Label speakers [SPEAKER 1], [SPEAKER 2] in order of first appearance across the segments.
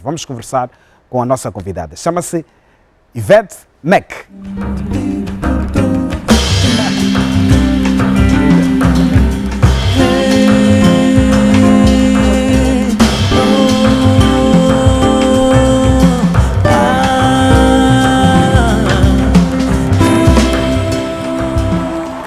[SPEAKER 1] Vamos conversar com a nossa convidada. Chama-se Yvette Mac.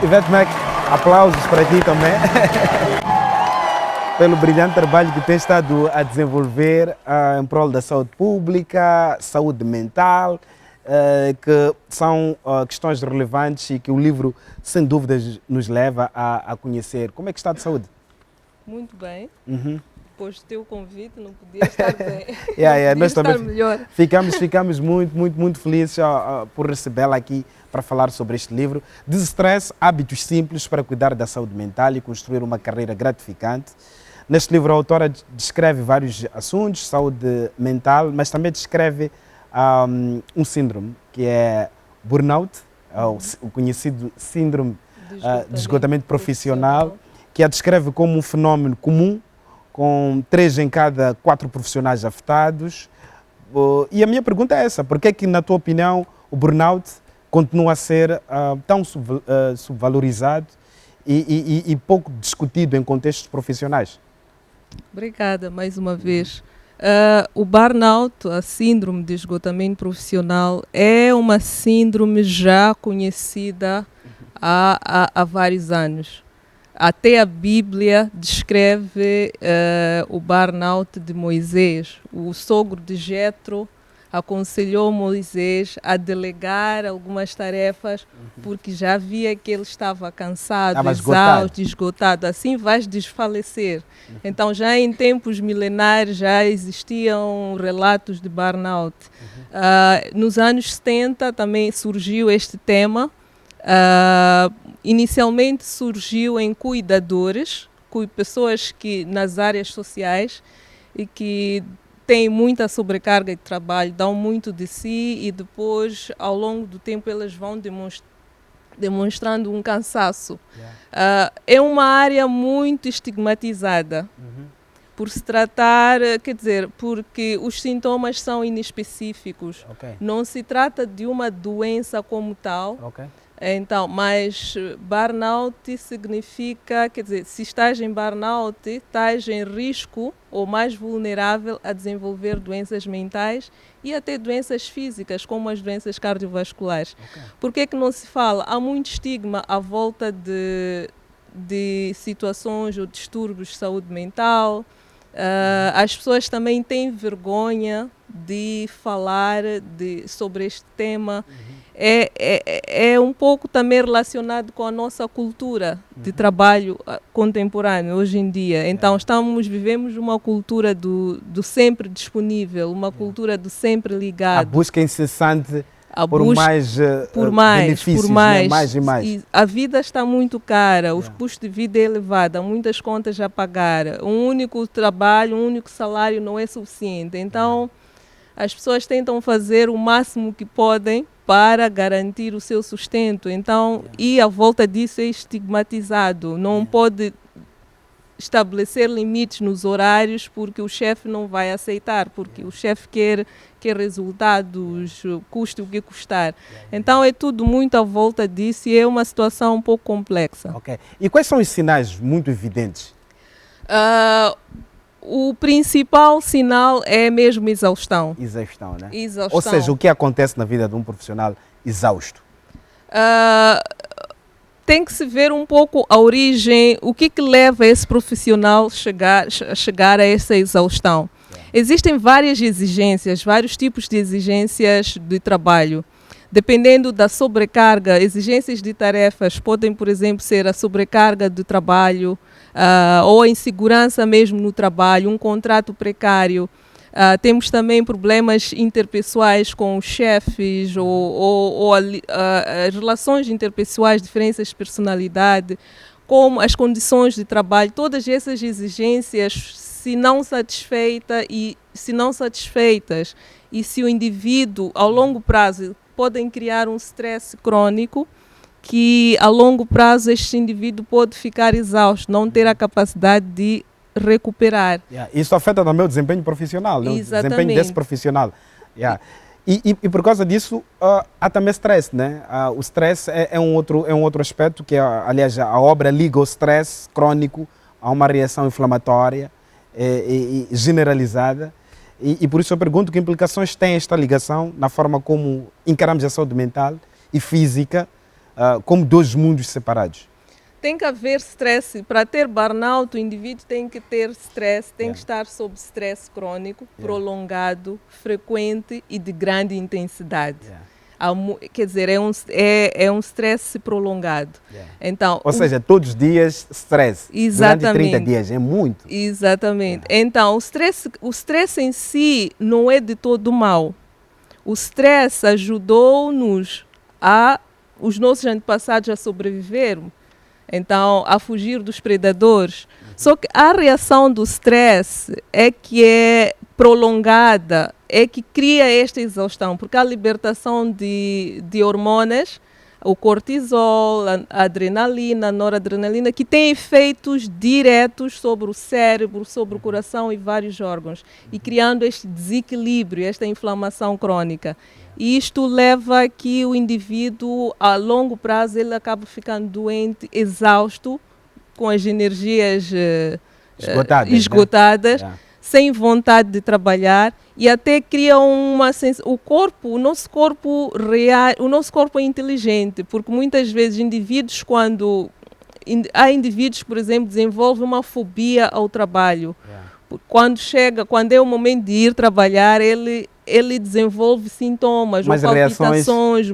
[SPEAKER 1] Yvette Mac, aplausos para ti também. Pelo brilhante trabalho que tem estado a desenvolver em prol da saúde pública, saúde mental, que são questões relevantes e que o livro, sem dúvidas, nos leva a conhecer. Como é que está de saúde?
[SPEAKER 2] Muito bem.
[SPEAKER 1] Uhum.
[SPEAKER 2] Depois do teu convite, não podia estar bem.
[SPEAKER 1] Nós
[SPEAKER 2] estar
[SPEAKER 1] também
[SPEAKER 2] melhor.
[SPEAKER 1] ficamos muito felizes por recebê-la aqui para falar sobre este livro. Desestresse, hábitos simples para cuidar da saúde mental e construir uma carreira gratificante. Neste livro, a autora descreve vários assuntos, saúde mental, mas também descreve um síndrome, que é burnout, o conhecido síndrome de esgotamento profissional, que a descreve como um fenómeno comum, com 3 em cada 4 profissionais afetados. E a minha pergunta é essa: por que é que, na tua opinião, o burnout continua a ser tão subvalorizado e pouco discutido em contextos profissionais?
[SPEAKER 2] Obrigada mais uma vez. O burnout, a síndrome de esgotamento profissional, é uma síndrome já conhecida há vários anos. Até a Bíblia descreve o burnout de Moisés. O sogro de Jetro aconselhou Moisés a delegar algumas tarefas, porque já via que ele estava cansado, exausto, esgotado. Assim vais desfalecer. Então, já em tempos milenares, já existiam relatos de burnout. Nos anos 70 também surgiu este tema. Inicialmente surgiu em cuidadores, pessoas que nas áreas sociais e que têm muita sobrecarga de trabalho, dão muito de si e depois, ao longo do tempo, elas vão demonstrando um cansaço. É uma área muito estigmatizada, por se tratar, quer dizer, porque os sintomas são inespecíficos. Não se trata de uma doença como tal. Então, mas burnout significa, quer dizer, se estás em burnout, estás em risco ou mais vulnerável a desenvolver doenças mentais e até doenças físicas, como as doenças cardiovasculares. Por que é que não se fala? Há muito estigma à volta de situações ou distúrbios de saúde mental. As pessoas também têm vergonha de falar sobre este tema. É um pouco também relacionado com a nossa cultura de trabalho contemporâneo hoje em dia. Então vivemos uma cultura do sempre disponível, uma cultura do sempre ligado.
[SPEAKER 1] A busca incessante por mais benefícios, né? Mais e mais.
[SPEAKER 2] E a vida está muito cara, o custo de vida é elevado, há muitas contas a pagar. Um único trabalho, um único salário não é suficiente. Então, as pessoas tentam fazer o máximo que podem para garantir o seu sustento. Então, e a volta disso é estigmatizado. Não pode estabelecer limites nos horários porque o chefe não vai aceitar, porque o chefe quer resultados, custe o que custar. Então, é tudo muito à volta disso e é uma situação um pouco complexa.
[SPEAKER 1] E quais são os sinais muito evidentes?
[SPEAKER 2] O principal sinal é mesmo exaustão.
[SPEAKER 1] Exaustão, né?
[SPEAKER 2] Exaustão.
[SPEAKER 1] Ou seja, o que acontece na vida de um profissional exausto?
[SPEAKER 2] Tem que se ver um pouco a origem, o que leva esse profissional a chegar a essa exaustão. Existem várias exigências, vários tipos de exigências de trabalho. Dependendo da sobrecarga, exigências de tarefas podem, por exemplo, ser a sobrecarga de trabalho, ou a insegurança mesmo no trabalho, um contrato precário. Temos também problemas interpessoais com os chefes ou as relações interpessoais, diferenças de personalidade, como as condições de trabalho. Todas essas exigências, se não satisfeitas e se o indivíduo, ao longo prazo, podem criar um stress crônico que, a longo prazo, este indivíduo pode ficar exausto, não ter a capacidade de recuperar.
[SPEAKER 1] Isso afeta também o desempenho profissional, né? O desempenho desse profissional. E por causa disso, há também stress, né? O stress é um outro aspecto que, aliás, a obra liga o stress crônico a uma reação inflamatória e generalizada. E por isso eu pergunto que implicações tem esta ligação na forma como encaramos a saúde mental e física como dois mundos separados.
[SPEAKER 2] Tem que haver stress. Para ter burnout, o indivíduo tem que ter stress, tem que estar sob stress crônico, prolongado, frequente e de grande intensidade. Quer dizer, é um stress prolongado. Então,
[SPEAKER 1] ou seja, todos os dias stress.
[SPEAKER 2] Exatamente.
[SPEAKER 1] Durante 30 dias, é muito.
[SPEAKER 2] Exatamente. Então, o stress em si não é de todo mal. O stress ajudou-nos os nossos antepassados a sobreviveram. Então, a fugir dos predadores. Só que a reação do stress é que é prolongada, é que cria esta exaustão, porque a libertação de hormonas, o cortisol, a adrenalina, a noradrenalina, que tem efeitos diretos sobre o cérebro, sobre o coração e vários órgãos, e criando este desequilíbrio, esta inflamação crônica. E isto leva a que o indivíduo, a longo prazo, ele acaba ficando doente, exausto, com as energias esgotadas, né? Sem vontade de trabalhar, e até cria o nosso corpo é inteligente, porque muitas vezes há indivíduos, por exemplo, desenvolvem uma fobia ao trabalho. Quando é o momento de ir trabalhar, ele desenvolve sintomas, ou palpitações,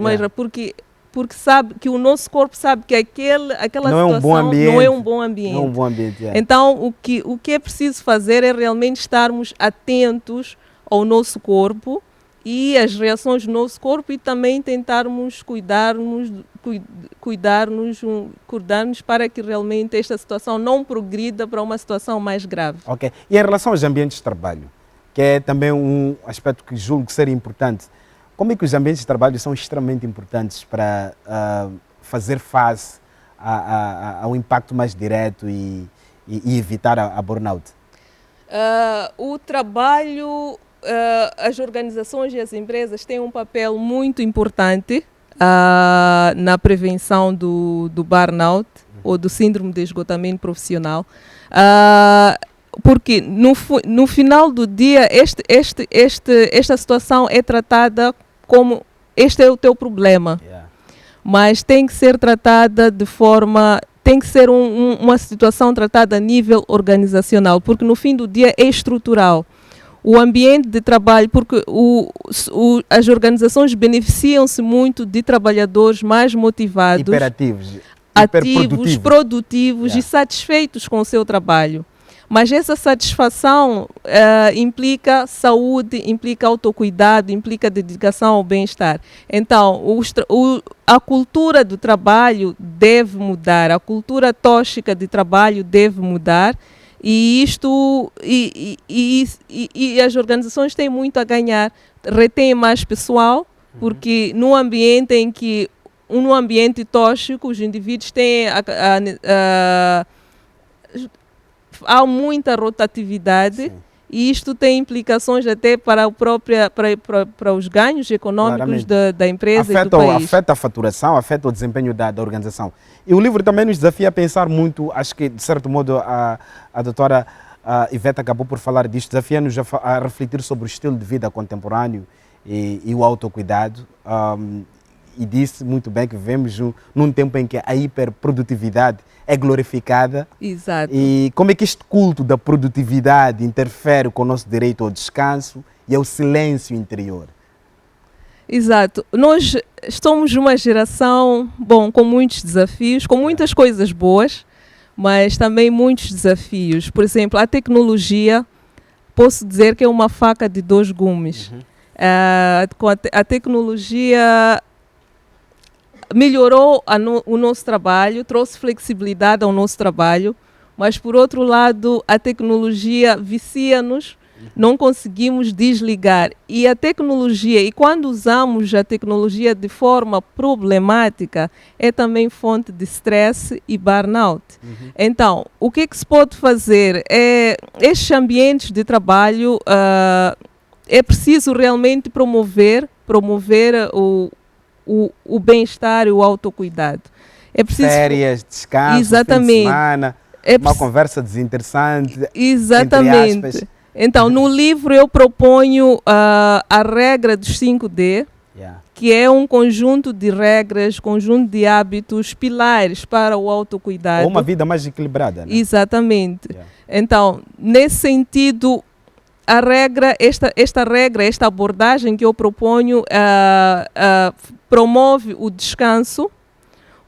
[SPEAKER 2] porque sabe que o nosso corpo sabe que aquela situação não é um bom ambiente. Então, o que é preciso fazer é realmente estarmos atentos ao nosso corpo e às reações do nosso corpo, e também tentarmos cuidarmos para que realmente esta situação não progrida para uma situação mais grave.
[SPEAKER 1] Ok. E em relação aos ambientes de trabalho, que é também um aspecto que julgo ser importante, como é que os ambientes de trabalho são extremamente importantes para fazer face ao impacto mais direto e evitar a burnout?
[SPEAKER 2] O trabalho, as organizações e as empresas têm um papel muito importante na prevenção do burnout ou do síndrome de esgotamento profissional. Porque no final do dia esta situação é tratada como este é o teu problema, mas tem que ser tratada tem que ser uma situação tratada a nível organizacional, porque no fim do dia é estrutural. O ambiente de trabalho, porque as organizações beneficiam-se muito de trabalhadores mais motivados, ativos, produtivos e satisfeitos com o seu trabalho. Mas essa satisfação implica saúde, implica autocuidado, implica dedicação ao bem-estar. Então, a cultura do trabalho deve mudar, a cultura tóxica de trabalho deve mudar, e as organizações têm muito a ganhar. Retêm mais pessoal, porque num ambiente tóxico, os indivíduos têm há muita rotatividade. Sim. E isto tem implicações até para os ganhos econômicos da empresa e do país.
[SPEAKER 1] Afeta a faturação, afeta o desempenho da organização. E o livro também nos desafia a pensar muito, acho que de certo modo a doutora Ivete acabou por falar disto, desafia-nos a refletir sobre o estilo de vida contemporâneo e o autocuidado. E disse muito bem que vivemos num tempo em que a hiperprodutividade é glorificada.
[SPEAKER 2] Exato.
[SPEAKER 1] E como é que este culto da produtividade interfere com o nosso direito ao descanso e ao silêncio interior?
[SPEAKER 2] Exato. Nós somos uma geração, com muitos desafios, com muitas coisas boas, mas também muitos desafios. Por exemplo, a tecnologia, posso dizer que é uma faca de dois gumes. Com a tecnologia melhorou o nosso trabalho, trouxe flexibilidade ao nosso trabalho, mas por outro lado a tecnologia vicia-nos Não conseguimos desligar. E a tecnologia, e quando usamos a tecnologia de forma problemática, é também fonte de stress e burnout. Então, o que se pode fazer? Estes ambientes de trabalho, é preciso realmente promover o bem-estar e o autocuidado. É preciso
[SPEAKER 1] Férias, descanso,
[SPEAKER 2] exatamente.
[SPEAKER 1] fim de semana, uma conversa desinteressante.
[SPEAKER 2] Exatamente. Então, no livro eu proponho a regra dos 5D, que é um conjunto de regras, conjunto de hábitos, pilares para o autocuidado.
[SPEAKER 1] Ou uma vida mais equilibrada, né?
[SPEAKER 2] Exatamente. Então, nesse sentido, a regra, esta abordagem que eu proponho promove o descanso,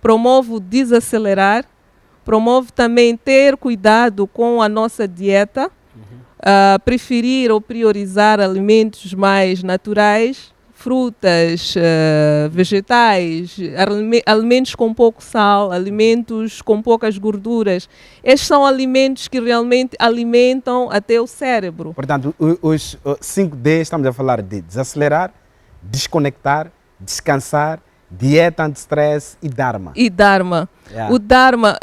[SPEAKER 2] promove o desacelerar, promove também ter cuidado com a nossa dieta, preferir ou priorizar alimentos mais naturais, frutas, vegetais, alimentos com pouco sal, alimentos com poucas gorduras. Estes são alimentos que realmente alimentam até o cérebro.
[SPEAKER 1] Portanto, os 5D, estamos a falar de desacelerar, desconectar, descansar, dieta anti-stress e Dharma.
[SPEAKER 2] O Dharma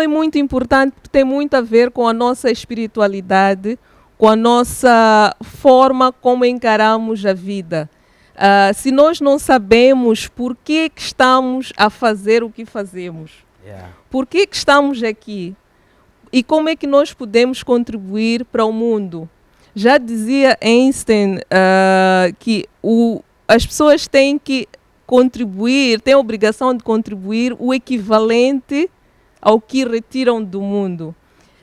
[SPEAKER 2] é muito importante porque tem muito a ver com a nossa espiritualidade, com a nossa forma como encaramos a vida. Se nós não sabemos por que estamos a fazer o que fazemos, por que estamos aqui e como é que nós podemos contribuir para o mundo. Já dizia Einstein que as pessoas têm que contribuir, têm a obrigação de contribuir o equivalente ao que retiram do mundo.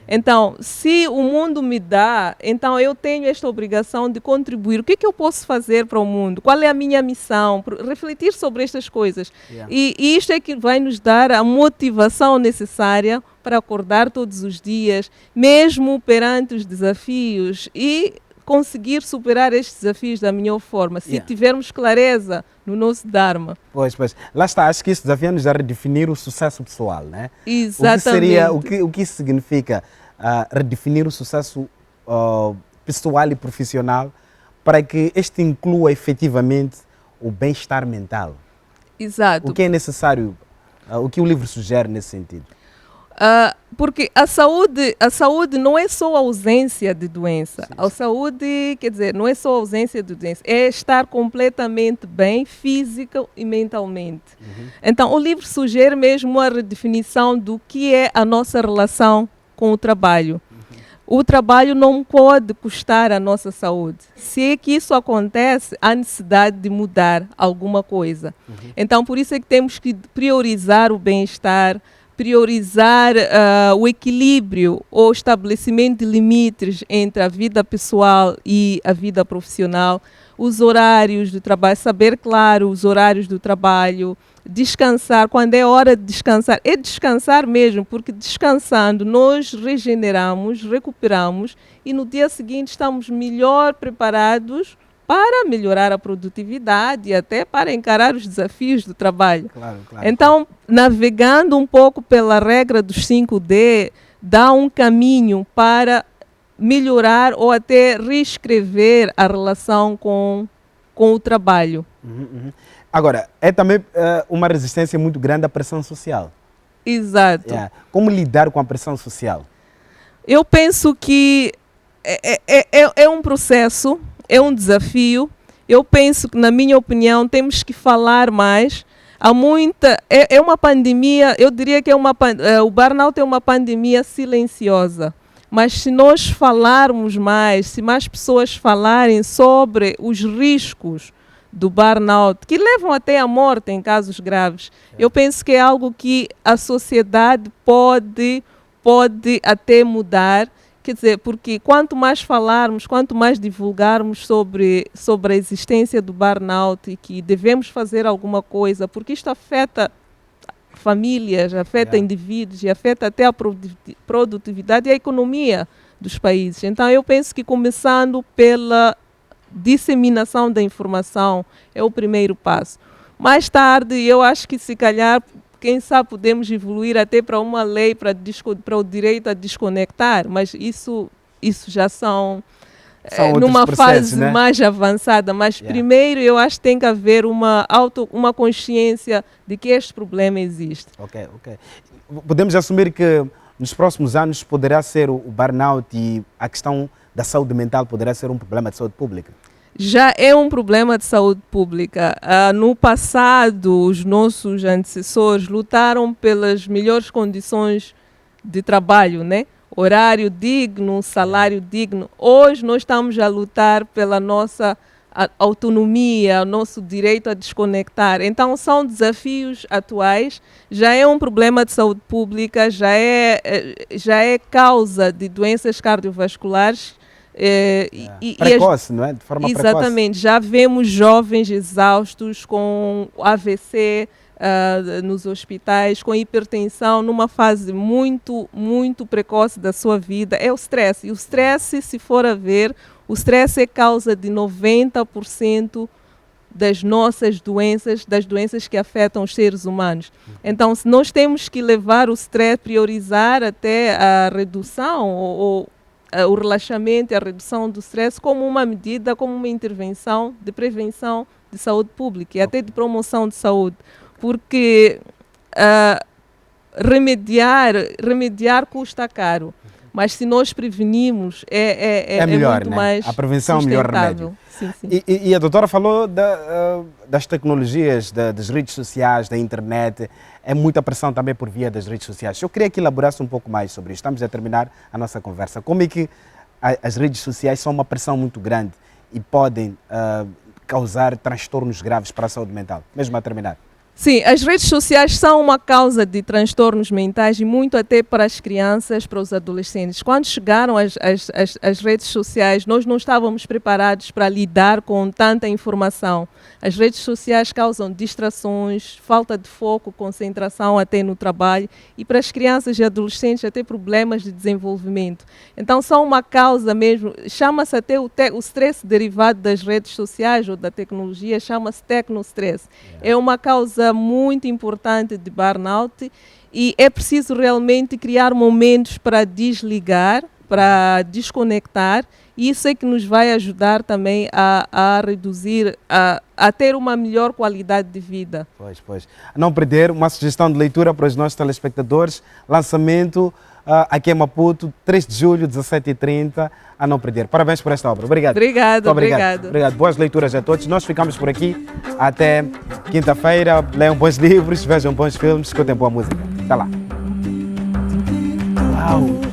[SPEAKER 2] Então, se o mundo me dá, então eu tenho esta obrigação de contribuir. O que é que eu posso fazer para o mundo? Qual é a minha missão? Refletir sobre estas coisas. E isto é que vai nos dar a motivação necessária para acordar todos os dias, mesmo perante os desafios, e conseguir superar estes desafios da melhor forma, se tivermos clareza no nosso Dharma.
[SPEAKER 1] Pois. Lá está, acho que isso desafia-nos a redefinir o sucesso pessoal, né?
[SPEAKER 2] Exatamente.
[SPEAKER 1] O que isso significa? Redefinir o sucesso pessoal e profissional para que este inclua efetivamente o bem-estar mental.
[SPEAKER 2] Exato.
[SPEAKER 1] O que é necessário, o que o livro sugere nesse sentido?
[SPEAKER 2] Porque a saúde não é só a ausência de doença. Sim. A saúde, quer dizer, não é só a ausência de doença, é estar completamente bem, física e mentalmente. Então, o livro sugere mesmo a redefinição do que é a nossa relação com o trabalho. O trabalho não pode custar a nossa saúde. Se é que isso acontece, há necessidade de mudar alguma coisa. Então, por isso é que temos que priorizar o bem-estar, priorizar o equilíbrio ou estabelecimento de limites entre a vida pessoal e a vida profissional, os horários do trabalho, saber, claro, os horários do trabalho, descansar, quando é hora de descansar, é descansar mesmo, porque descansando nós regeneramos, recuperamos e no dia seguinte estamos melhor preparados para melhorar a produtividade e até para encarar os desafios do trabalho.
[SPEAKER 1] Claro.
[SPEAKER 2] Então, navegando um pouco pela regra dos 5D, dá um caminho para melhorar ou até reescrever a relação com o trabalho.
[SPEAKER 1] Agora, é também uma resistência muito grande à pressão social.
[SPEAKER 2] Exato.
[SPEAKER 1] Como lidar com a pressão social?
[SPEAKER 2] Eu penso que é um processo, é um desafio. Eu penso que, na minha opinião, temos que falar mais. Há muita... É uma pandemia, eu diria que o burnout é uma pandemia silenciosa. Mas se nós falarmos mais, se mais pessoas falarem sobre os riscos do burnout, que levam até à morte em casos graves, eu penso que é algo que a sociedade pode até mudar. Quer dizer, porque quanto mais falarmos, quanto mais divulgarmos sobre a existência do burnout e que devemos fazer alguma coisa, porque isto afeta famílias, afeta indivíduos e afeta até a produtividade e a economia dos países. Então, eu penso que começando pela disseminação da informação é o primeiro passo. Mais tarde, eu acho que se calhar, quem sabe, podemos evoluir até para uma lei para o direito a desconectar, mas isso já são
[SPEAKER 1] São outros
[SPEAKER 2] numa
[SPEAKER 1] processos,
[SPEAKER 2] fase
[SPEAKER 1] né?
[SPEAKER 2] mais avançada, mas primeiro eu acho que tem que haver uma consciência de que este problema existe.
[SPEAKER 1] Ok. Podemos assumir que nos próximos anos poderá ser o burnout e a questão da saúde mental poderá ser um problema de saúde pública?
[SPEAKER 2] Já é um problema de saúde pública. No passado, os nossos antecessores lutaram pelas melhores condições de trabalho, né? Horário digno, salário digno. Hoje nós estamos a lutar pela nossa autonomia, o nosso direito a desconectar. Então são desafios atuais, já é um problema de saúde pública, já é causa de doenças cardiovasculares.
[SPEAKER 1] Precoce, não é? De forma precoce.
[SPEAKER 2] Exatamente, já vemos jovens exaustos com AVC nos hospitais, com hipertensão, numa fase muito, muito precoce da sua vida. É o stress. E o stress, se for a ver, o stress é causa de 90% das nossas doenças, das doenças que afetam os seres humanos. Então, se nós temos que levar o stress, priorizar até a redução ou o relaxamento e a redução do stress como uma medida, como uma intervenção de prevenção de saúde pública e até de promoção de saúde. Porque remediar custa caro, mas se nós prevenimos é
[SPEAKER 1] melhor,
[SPEAKER 2] muito
[SPEAKER 1] né?
[SPEAKER 2] mais
[SPEAKER 1] a prevenção é o melhor
[SPEAKER 2] sustentável.
[SPEAKER 1] remédio.
[SPEAKER 2] Sim.
[SPEAKER 1] E a doutora falou das tecnologias, das redes sociais, da internet. É muita pressão também por via das redes sociais. Eu queria que elaborasse um pouco mais sobre isso. Estamos a terminar a nossa conversa. Como é que as redes sociais são uma pressão muito grande e podem causar transtornos graves para a saúde mental? Mesmo a terminar.
[SPEAKER 2] Sim, as redes sociais são uma causa de transtornos mentais e muito até para as crianças, para os adolescentes. Quando chegaram as redes sociais, nós não estávamos preparados para lidar com tanta informação. As redes sociais causam distrações, falta de foco, concentração até no trabalho e para as crianças e adolescentes até problemas de desenvolvimento. Então são uma causa mesmo, chama-se até o stress derivado das redes sociais ou da tecnologia, chama-se tecnostress. É uma causa muito importante de burnout e é preciso realmente criar momentos para desligar, para desconectar, e isso é que nos vai ajudar também a reduzir, a ter uma melhor qualidade de vida.
[SPEAKER 1] Pois. Não perder, uma sugestão de leitura para os nossos telespectadores, lançamento aqui em Maputo, 3 de julho, 17h30, a não perder. Parabéns por esta obra. Obrigado.
[SPEAKER 2] Obrigado.
[SPEAKER 1] Boas leituras a todos. Nós ficamos por aqui até quinta-feira. Leiam bons livros, vejam bons filmes, escutem boa música. Até lá. Uau!